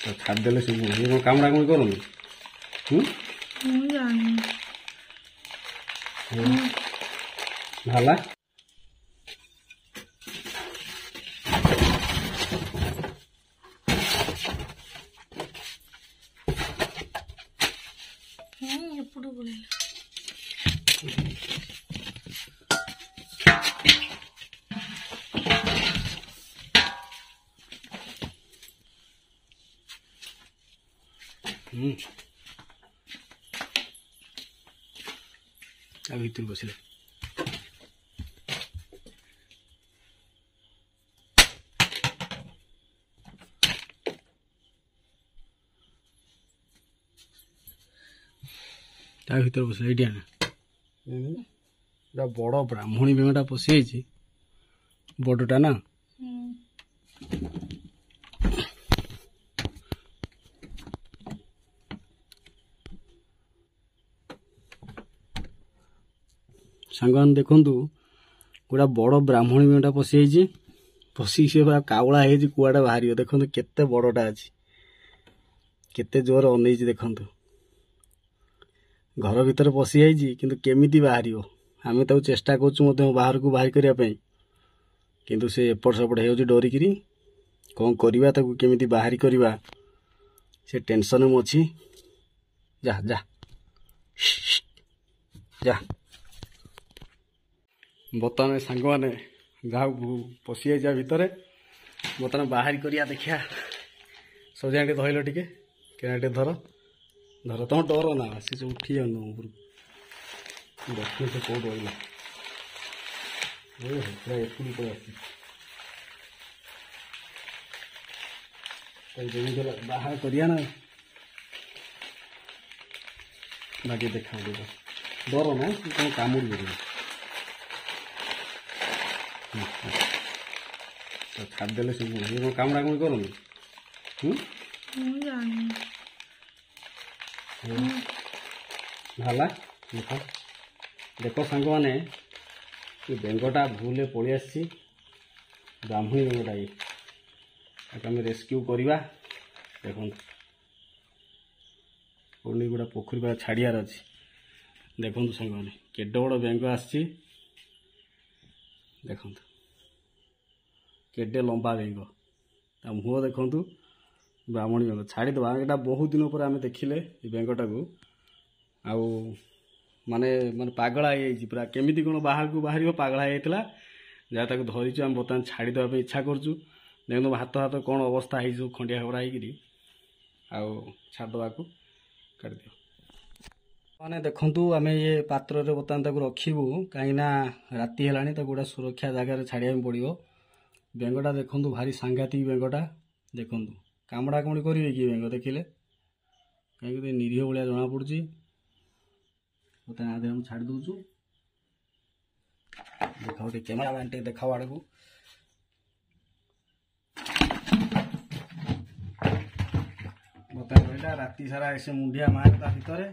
ଛାଡ଼ିଦେଲେ ସବୁ ଇଏ କ'ଣ କାମୁଡ଼ା କାମୁଡ଼ି କରନ୍ତି? ଭଲ ఎప్పుడు ଭିତରୁ ବସିଲେ ତା ଭିତରେ ବସିଲେ ଏଇଠି ଆଣ ବଡ଼ ବ୍ରାହ୍ମଣୀ ବେଙ୍ଗଟା ପଶିଯାଇଛି ବଡ଼ଟା ନା ସାଙ୍ଗମାନେ ଦେଖନ୍ତୁ ଗୋଟା ବଡ଼ ବ୍ରାହ୍ମଣୀ ବେଙ୍ଗଟା ପଶିଯାଇଛି ପଶିକି ସେ ପୁରା କାଉଳା ହେଇଛି କୁଆଡ଼େ ବାହାରିବ ଦେଖନ୍ତୁ କେତେ ବଡ଼ଟା ଅଛି କେତେ ଜୋର ଅନେଇଛି ଦେଖନ୍ତୁ ଘର ଭିତରେ ପଶି ଯାଇଛି କିନ୍ତୁ କେମିତି ବାହାରିବ ଆମେ ତାକୁ ଚେଷ୍ଟା କରୁଛୁ ମଧ୍ୟ ବାହାରକୁ ବାହାରି କରିବା ପାଇଁ କିନ୍ତୁ ସେ ଏପଟ ସେପଟ ହେଇଯାଉଛି ଡରିକିରି କ'ଣ କରିବା ତାକୁ କେମିତି ବାହାରି କରିବା ସେ ଟେନସନ୍ ମୁଁ ଅଛି ଯା ଯା ଯା ବର୍ତ୍ତମାନ ସାଙ୍ଗମାନେ ଯାହାକୁ ପଶିଯାଇଛି ଭିତରେ ବର୍ତ୍ତମାନ ବାହାରି କରିବା ଦେଖିବା ସଜା ଟିକେ ଧରିଲ ଟିକେ କେନା ଟିକେ ଧର ଧର ତମ ଡର ନା ସେ ସବୁ ଉଠି ଯାଉନ ଉପରକୁ ଦେଖିଲେ ସେ କେଉଁଠି ରହିଲା ପୁରା ଏପଟୁ ପଳେଇ ଆସିଛି ଯେମିତି ହେଲା ବାହାର କରିବା ନା ବାକି ଦେଖା ଡର ନା କ'ଣ କାମୁଡ଼ି ପାରିବ ଛାଡ଼ିଦେଲେ ସବୁ ଇଏ କ'ଣ କାମୁଡ଼ା କାମୁଡ଼ି କରନ୍ତି ଭଲ ଦେଖ ଦେଖ ସାଙ୍ଗମାନେ ଏ ବେଙ୍ଗଟା ଭୁଲରେ ପଳେଇ ଆସିଛି ବ୍ରାହ୍ମଣୀ ବେଙ୍ଗଟା ଇଏ ତାକୁ ଆମେ ରେସ୍କ୍ୟୁ କରିବା ଦେଖନ୍ତୁ ପୁଣି ଗୋଟେ ପୋଖରୀ ପାଖରେ ଛାଡ଼ିବାର ଅଛି ଦେଖନ୍ତୁ ସାଙ୍ଗମାନେ କେଡ଼େ ବଡ଼ ବେଙ୍ଗ ଆସିଛି ଦେଖନ୍ତୁ କେଡ଼େ ଲମ୍ବା ବେଙ୍ଗ ତା ମୁହଁ ଦେଖନ୍ତୁ ବ୍ରାହ୍ମଣୀ ବେଙ୍ଗ ଛାଡ଼ିଦେବା ଏଇଟା ବହୁତ ଦିନ ପରେ ଆମେ ଦେଖିଲେ ଏ ବେଙ୍ଗଟାକୁ ଆଉ ମାନେ ମାନେ ପାଗଳା ହେଇଯାଇଛି ପୁରା କେମିତି କ'ଣ ବାହାରକୁ ବାହାରିବ ପାଗଳା ହେଇଯାଇଥିଲା ଯାହା ତାକୁ ଧରିଛୁ ଆମେ ବର୍ତ୍ତମାନ ଛାଡ଼ିଦେବା ପାଇଁ ଇଚ୍ଛା କରୁଛୁ ଦେଖନ୍ତୁ ହାତ କ'ଣ ଅବସ୍ଥା ହେଇଛି ସବୁ ଖଣ୍ଡିଆ ଖବଡ଼ା ହେଇକିରି ଆଉ ଛାଡ଼ିଦେବାକୁ କାଟିଦିଅ ମାନେ ଦେଖନ୍ତୁ ଆମେ ଏ ପାତ୍ରରେ ବର୍ତ୍ତମାନ ତାକୁ ରଖିବୁ କାହିଁକିନା ରାତି ହେଲାଣି ତାକୁ ଗୋଟେ ସୁରକ୍ଷା ଜାଗାରେ ଛାଡ଼ିବା ପାଇଁ ପଡ଼ିବ ବେଙ୍ଗଟା ଦେଖନ୍ତୁ ଭାରି ସାଂଘାତିକ ବେଙ୍ଗଟା ଦେଖନ୍ତୁ କାମୁଡ଼ା କାମୁଡ଼ି କରିବେ କି ବେଙ୍ଗ ଦେଖିଲେ କାହିଁକି ନିରୀହ ଭଳିଆ ଜଣାପଡ଼ୁଛି ବର୍ତ୍ତମାନ ଆଦେହ ଆମେ ଛାଡ଼ି ଦେଉଛୁ ଦେଖାଉ ଟିକେ କ୍ୟାମେରାମ୍ୟାନ୍ ଟିକେ ଦେଖାଉ ଆଡ଼କୁ ବର୍ତ୍ତମାନ ରହିଲା ରାତି ସାରା ସେ ମୁଣ୍ଡିଆ ମାରେ ତା ଭିତରେ